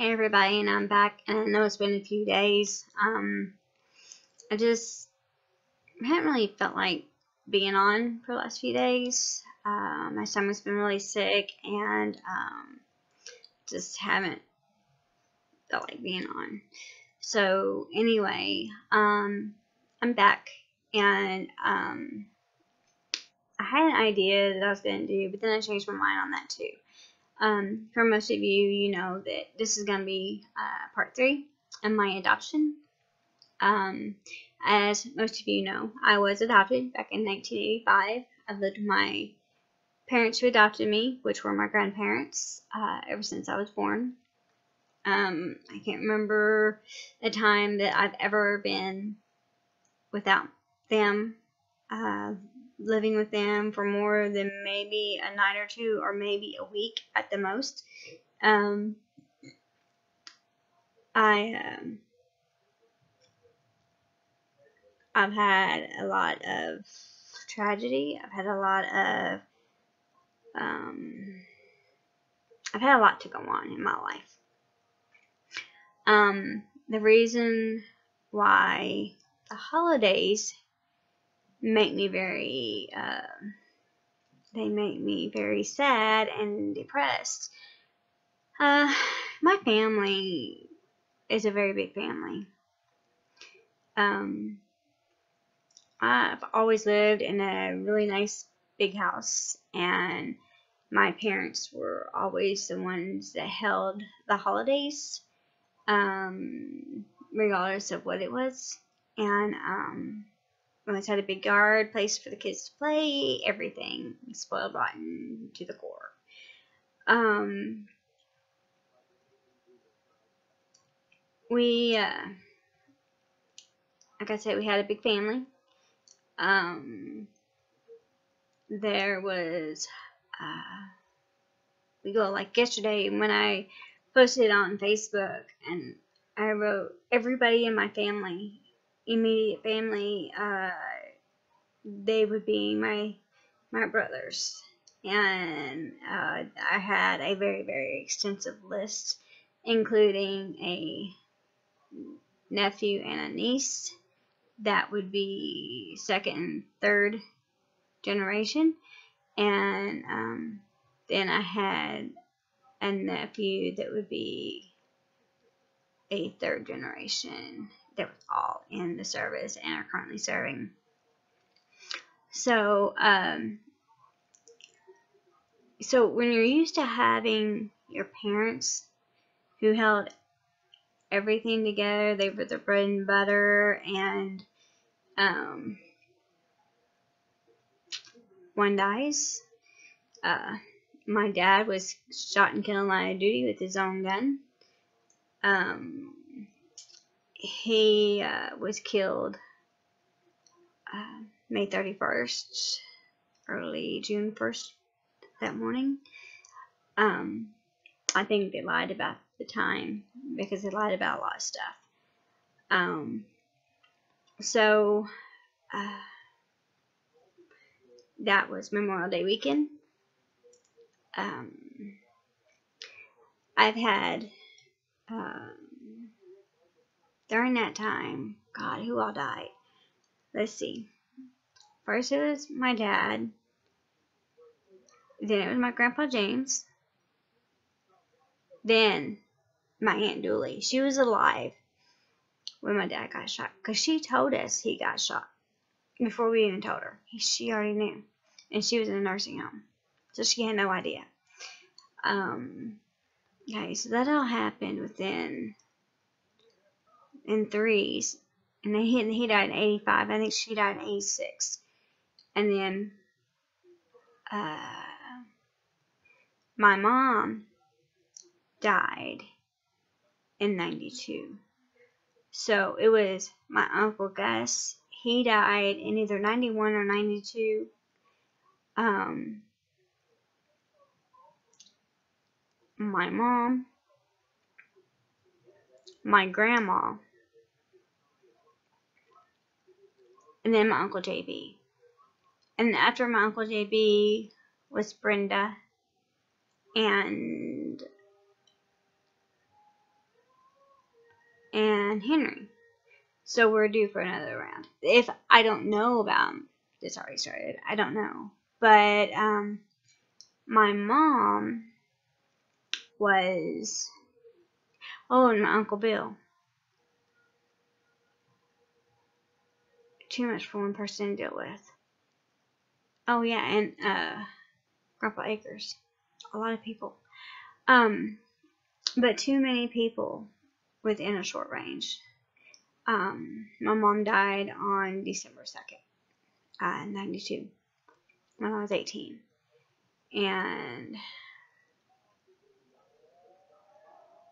Hey everybody, and I'm back, and I know it's been a few days. I just haven't really felt like being on for the last few days. My stomach's been really sick, and just haven't felt like being on. So anyway, I'm back, and I had an idea that I was going to do, but then I changed my mind on that too. For most of you, you know that this is going to be part 3 of my adoption. As most of you know, I was adopted back in 1985. I've lived with my parents who adopted me, which were my grandparents, ever since I was born. I can't remember a time that I've ever been without them, living with them for more than maybe a night or two, or maybe a week at the most. I've had a lot of tragedy. I've had a lot to go on in my life. The reason why the holidays make me very, they make me very sad and depressed. My family is a very big family. I've always lived in a really nice big house, and my parents were always the ones that held the holidays, regardless of what it was. And we always had a big yard, place for the kids to play, everything, spoiled rotten to the core. We, like I said, we had a big family. There was, we go like yesterday when I posted on Facebook, and I wrote everybody in my family, immediate family, they would be my brothers, and I had a very, very extensive list, including a nephew and a niece that would be second and third generation, and then I had a nephew that would be a third generation that was all in the service and are currently serving. So, so when you're used to having your parents who held everything together, they were the bread and butter, and one dies. My dad was shot and killed in line of duty with his own gun. He was killed May 31st, early June 1st, that morning. I think they lied about the time because they lied about a lot of stuff. So that was Memorial Day weekend. I've had, during that time, God, who all died? Let's see. First it was my dad. Then it was my Grandpa James. Then my Aunt Dooley. She was alive when my dad got shot, because she told us he got shot before we even told her. She already knew. And she was in a nursing home, so she had no idea. Okay, so that all happened in threes. And then he died in 85. I think she died in 86. And then my mom died in 92. So it was my Uncle Gus. He died in either 91 or 92. My mom, my grandma, and then my Uncle JB. And after my Uncle JB was Brenda, and and Henry. So we're due for another round. If I don't know about this already started, I don't know. But my mom was, and my Uncle Bill. Too much for one person to deal with. Oh yeah, and Grandpa Acres. A lot of people. But too many people within a short range. My mom died on December 2nd, 92, when I was 18. And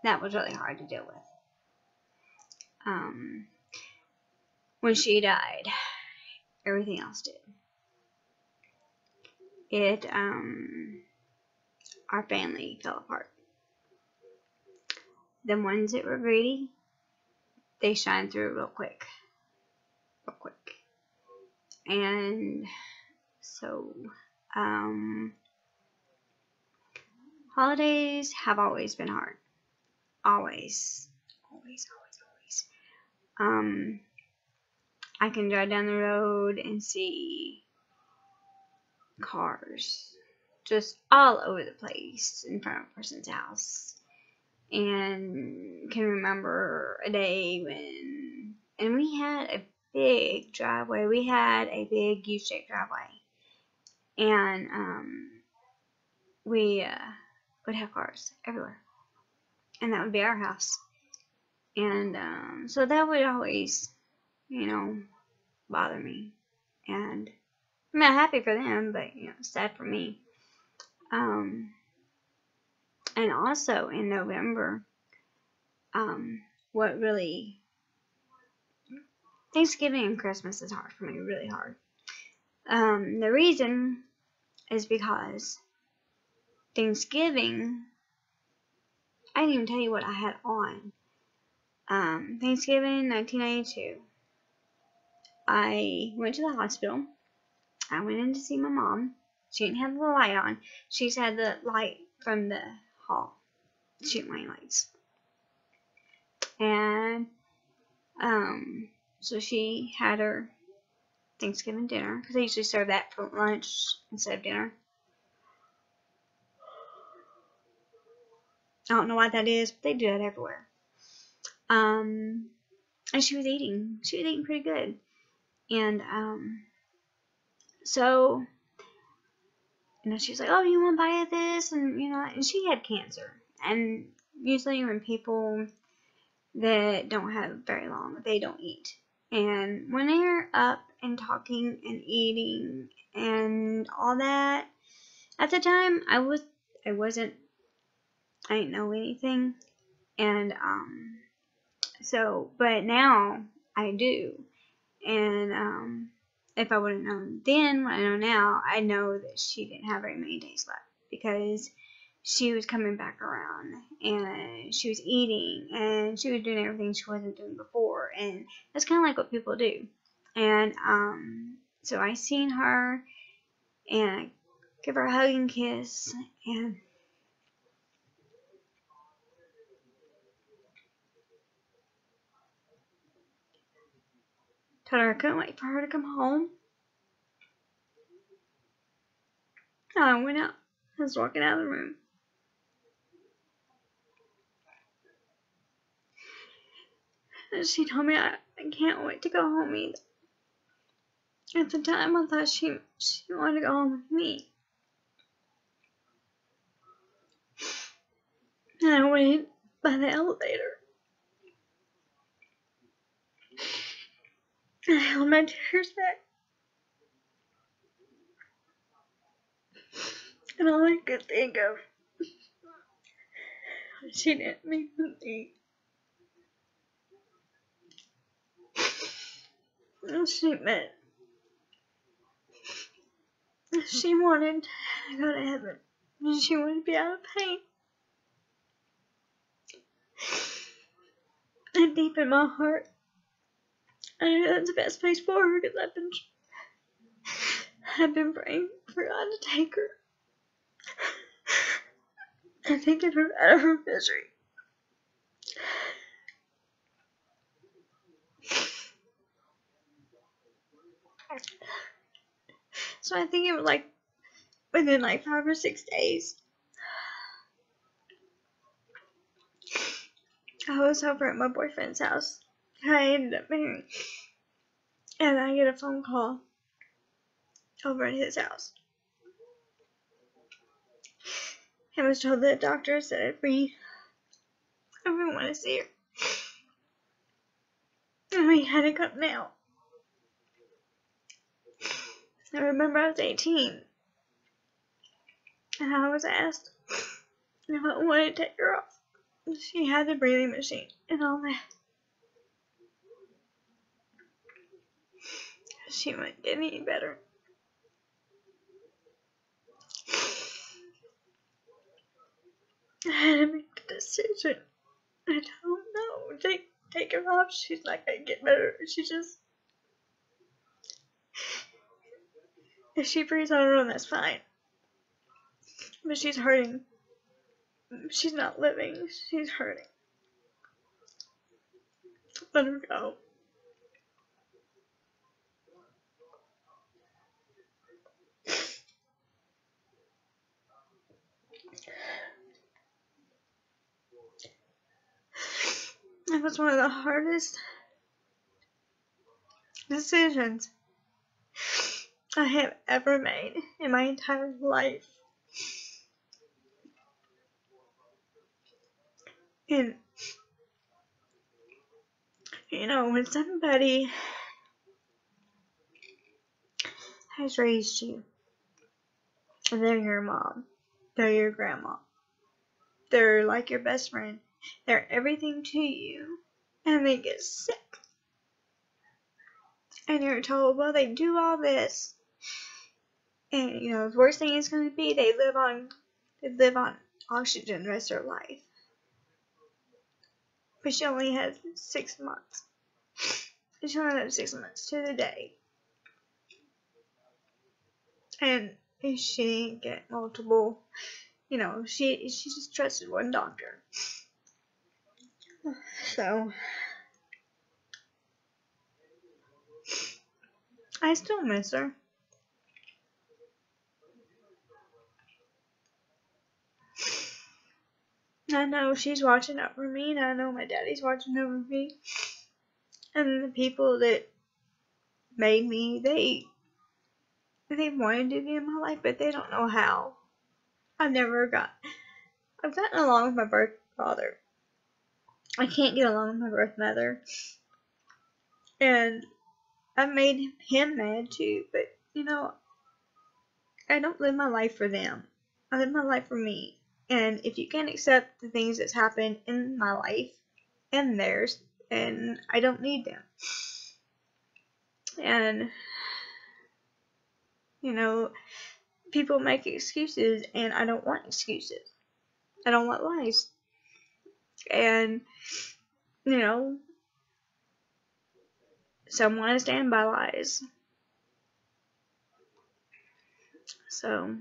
that was really hard to deal with. When she died, everything else did. Our family fell apart. The ones that were greedy, they shined through real quick. And so, holidays have always been hard. Always. I can drive down the road and see cars just all over the place in front of a person's house. And can remember a day and we had a big driveway. We had a big U-shaped driveway. And we would have cars everywhere. And that would be our house. And so that would always, bother me. And I'm not happy for them, but, sad for me. And also in November, what really, Thanksgiving and Christmas is hard for me, really hard. The reason is because Thanksgiving, I didn't even tell you what I had on. Thanksgiving 1992, I went to the hospital. I went in to see my mom. She didn't have the light on. She just had the light from the hall, shooting light lights. And so she had her Thanksgiving dinner, because they usually serve that for lunch instead of dinner. I don't know why that is, but they do that everywhere. And she was eating pretty good. And so she was like, "Oh, you want to buy this?" And and she had cancer. And usually when people that don't have very long, they don't eat. And when they're up and talking and eating and all that, at the time I didn't know anything. And but now I do. And if I would have known then what I know now, I know that she didn't have very many days left, because she was coming back around and she was eating and she was doing everything she wasn't doing before. And that's kind of like what people do. And so I seen her and I give her a hug and kiss, and told her I couldn't wait for her to come home. And I went out. I was walking out of the room. And she told me I can't wait to go home either. At the time, I thought she wanted to go home with me. And I waited by the elevator. And I held my tears back. And all I could think of was she didn't mean with me. And she meant she wanted to go to heaven. And she wanted to be out of pain. And deep in my heart, I knew that's the best place for her, because I've been praying for God to take her and to get her out of her misery. So I think it was like within like 5 or 6 days, I was over at my boyfriend's house. I ended up marrying. And I get a phone call over at his house. I was told that the doctor said if we want to see her. And we had to come now. I remember I was 18. And I was asked if I wanted to take her off. She had the breathing machine and all that. She wouldn't get any better. I had to make a decision. I don't know. Take her off. She's not gonna get better. She just, if she breathes on her own, that's fine. But she's hurting. She's not living. She's hurting. Let her go. That was one of the hardest decisions I have ever made in my entire life. And, you know, when somebody has raised you, they're your mom, they're your grandma, they're like your best friend, they're everything to you, and they get sick. And you're told, well, they do all this, and, you know, the worst thing is going to be they live on oxygen the rest of their life. But she only has 6 months. She only has 6 months to the day. And if she didn't get multiple, you know, she just trusted one doctor. So I still miss her. I know she's watching out for me, and I know my daddy's watching over me. And the people that made me, they wanted to be in my life, but they don't know how. I've gotten along with my birth father. I can't get along with my birth mother. And I've made him mad too, but, you know, I don't live my life for them. I live my life for me. And if you can't accept the things that's happened in my life and theirs, then I don't need them. And, you know, people make excuses, and I don't want excuses. I don't want lies. And, you know, some want to stand by lies. So,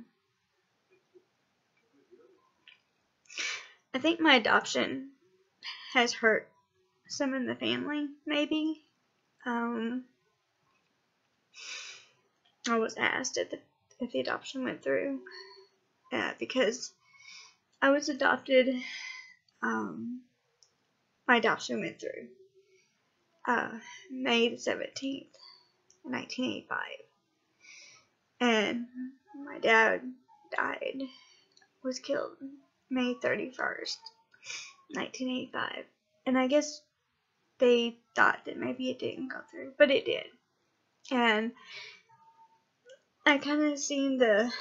I think my adoption has hurt some in the family, maybe. I was asked if the adoption went through, because I was adopted. My adoption went through May the 17th, 1985, and my dad was killed May 31st, 1985, and I guess they thought that maybe it didn't go through, but it did. And I kind of seen the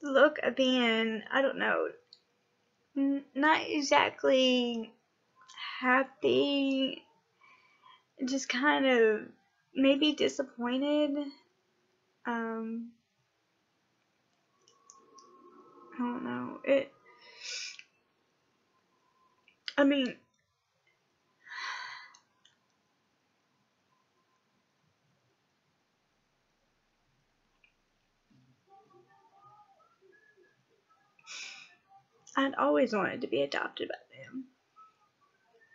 look of being, I don't know, not exactly happy, just kind of maybe disappointed. I don't know. I mean, I'd always wanted to be adopted by them.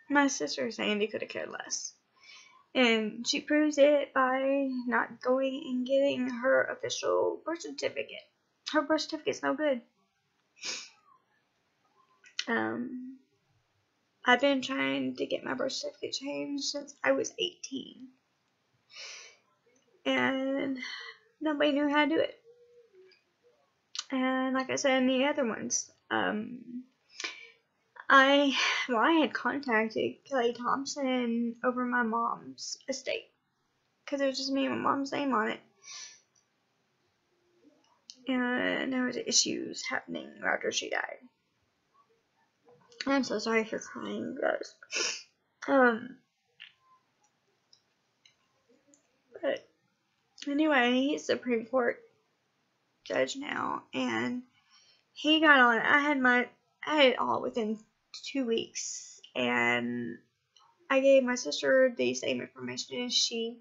My sister Sandy could have cared less. And she proves it by not going and getting her official birth certificate. Her birth certificate's no good. I've been trying to get my birth certificate changed since I was 18. And nobody knew how to do it. And like I said in the other ones, I had contacted Kelly Thompson over my mom's estate. Because it was just me and my mom's name on it. And there was issues happening after she died. I'm so sorry for crying, guys. But anyway, he's Supreme Court judge now, and he got on. I had it all within 2 weeks, and I gave my sister the same information, and she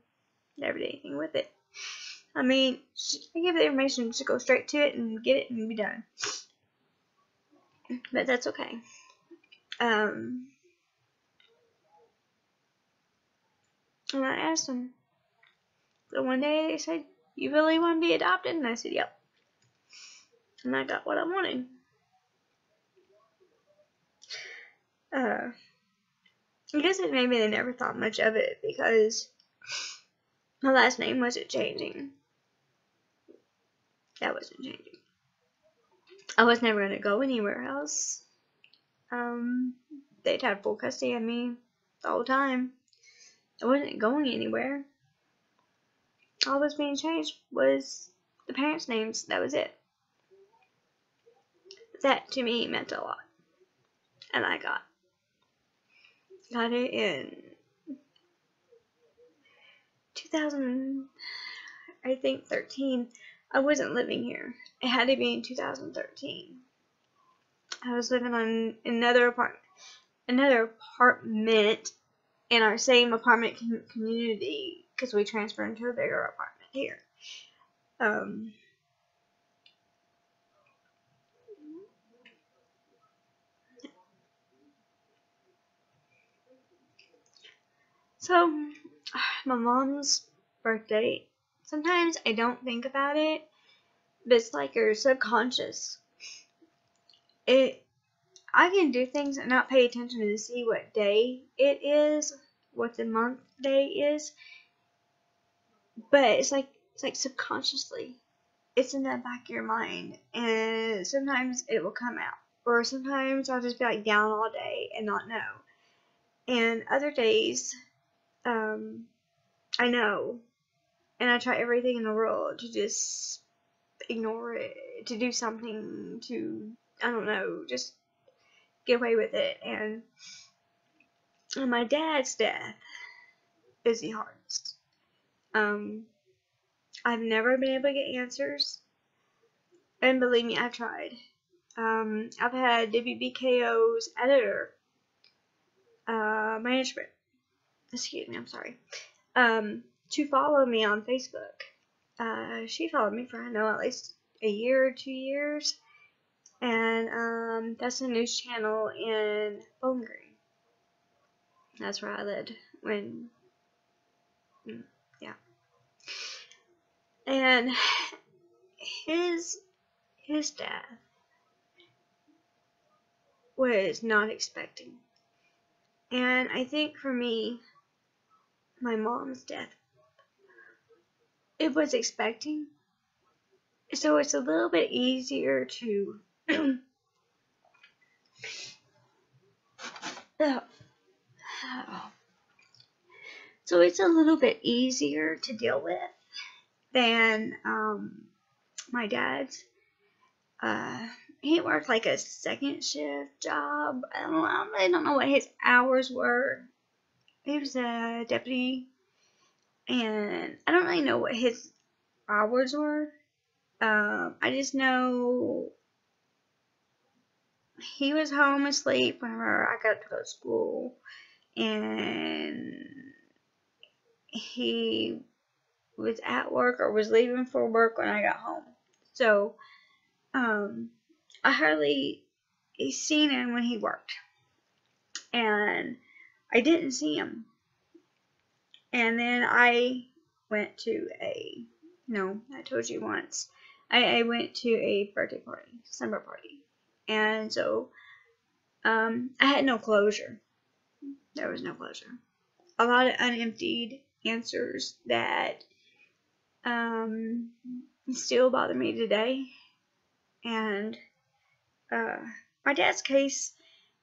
never did anything with it. I mean, I gave the information to go straight to it and get it and be done. But that's okay. And I asked him. So one day they said, "You really want to be adopted?" And I said, "Yep." And I got what I wanted. I guess it maybe they never thought much of it because my last name wasn't changing. That wasn't changing. I was never going to go anywhere else. They'd had full custody of me the whole time. I wasn't going anywhere. All that was being changed was the parents' names. That was it. That to me meant a lot. And I got it in 2013. I wasn't living here. It had to be in 2013. I was living on another apartment in our same apartment community because we transferred into a bigger apartment here. So, my mom's birthday, sometimes I don't think about it, but it's like your subconscious. I can do things and not pay attention to see what day it is, what the month day is, but it's like subconsciously. It's in the back of your mind, and sometimes it will come out, or sometimes I'll just be like down all day and not know. And other days, I know, and I try everything in the world to just ignore it, to do something to, I don't know, just get away with it. And my dad's death is the hardest. I've never been able to get answers, and believe me, I've tried. I've had WBKO's editor, management, excuse me, I'm sorry, to follow me on Facebook. She followed me for, I know, at least a year or 2 years, and that's a news channel in Bowling Green. That's where I lived when, yeah. And his death was not expecting. And I think for me, my mom's death, it was expecting. So it's a little bit easier to so it's a little bit easier to deal with than my dad's. He worked like a second shift job. I really don't know what his hours were. He was a deputy, and I don't really know what his hours were. I just know he was home asleep whenever I got to go to school, and he was at work or was leaving for work when I got home. So, I hardly seen him when he worked, and I didn't see him And then I went to I told you once, I went to a birthday party, slumber party. And so, I had no closure. There was no closure. A lot of unemptied answers that, still bother me today. And, my dad's case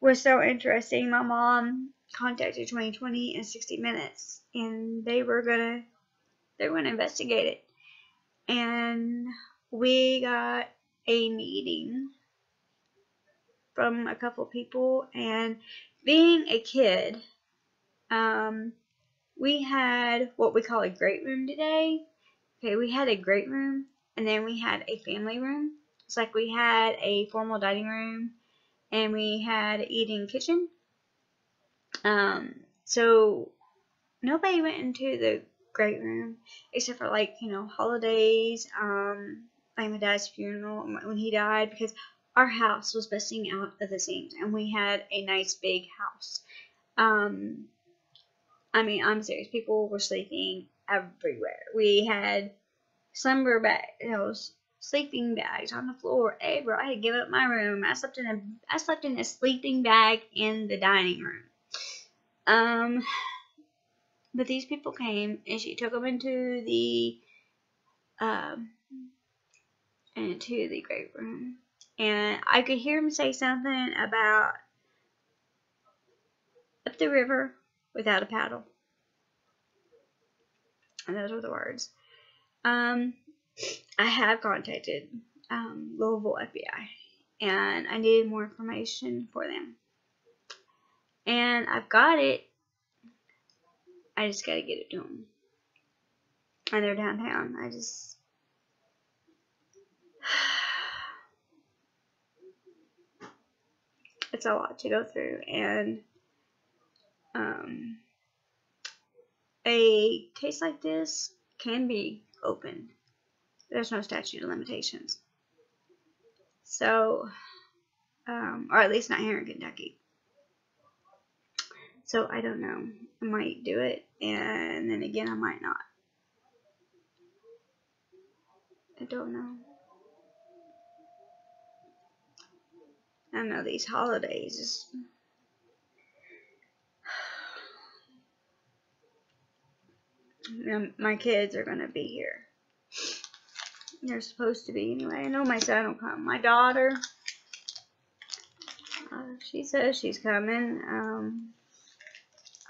was so interesting. My mom contacted 2020 in 60 Minutes, and they were gonna investigate it. And we got a meeting from a couple people, and being a kid, we had what we call a great room today. Okay, we had a great room, and then we had a family room. It's like we had a formal dining room, and we had an eating kitchen. So nobody went into the great room except for holidays, like my dad's funeral when he died, because our house was busting out of the seams, and we had a nice big house. I mean, I'm serious. People were sleeping everywhere. We had slumber bags, sleeping bags on the floor. Hey, bro, I had to give up my room. I slept in a sleeping bag in the dining room. But these people came, and she took them into the great room, and I could hear him say something about up the river without a paddle. And those were the words. I have contacted Louisville FBI, and I needed more information for them. And I've got it. I just gotta get it to them. And they're downtown. It's a lot to go through, and a case like this can be opened. There's no statute of limitations. So, or at least not here in Kentucky. So I don't know. I might do it, and then again I might not. I don't know. I know these holidays my kids are gonna be here. They're supposed to be anyway. I know my son will come. My daughter, she says she's coming.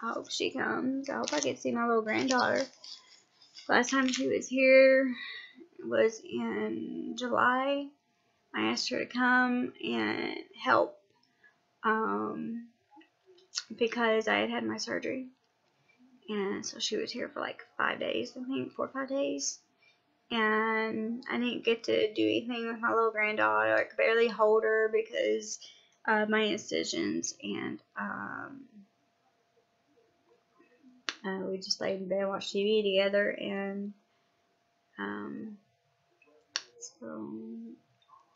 I hope she comes. I hope I get to see my little granddaughter. Last time she was here was in July. I asked her to come and help because I had my surgery. And so she was here for like 5 days, I think, 4 or 5 days. And I didn't get to do anything with my little granddaughter. I could barely hold her because of my incisions. And we just laid in bed and watched TV together. And so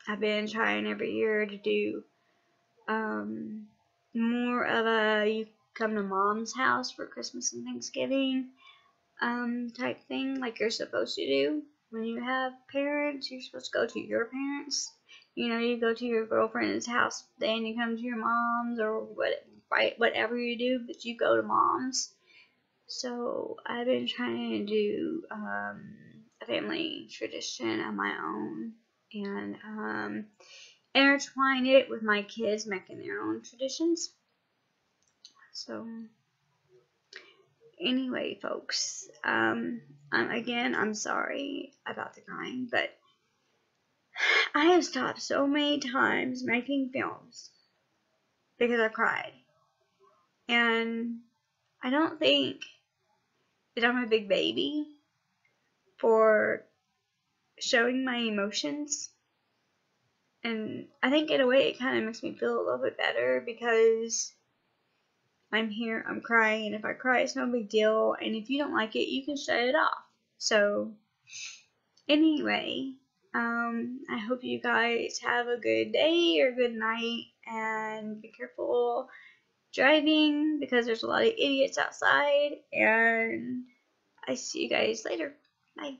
I've been trying every year to do more of a you come to mom's house for Christmas and Thanksgiving type thing, like you're supposed to do. When you have parents, you're supposed to go to your parents. You go to your girlfriend's house, then you come to your mom's, or whatever you do, but you go to mom's. So I've been trying to do a family tradition of my own, and intertwine it with my kids making their own traditions. So anyway, folks, I'm sorry about the crying, but I have stopped so many times making films because I cried. And I don't think that I'm a big baby for showing my emotions. And I think in a way it kind of makes me feel a little bit better because I'm here, I'm crying, and if I cry, it's no big deal. And if you don't like it, you can shut it off. So, anyway, I hope you guys have a good day or good night, and be careful driving because there's a lot of idiots outside. And I see you guys later. Bye.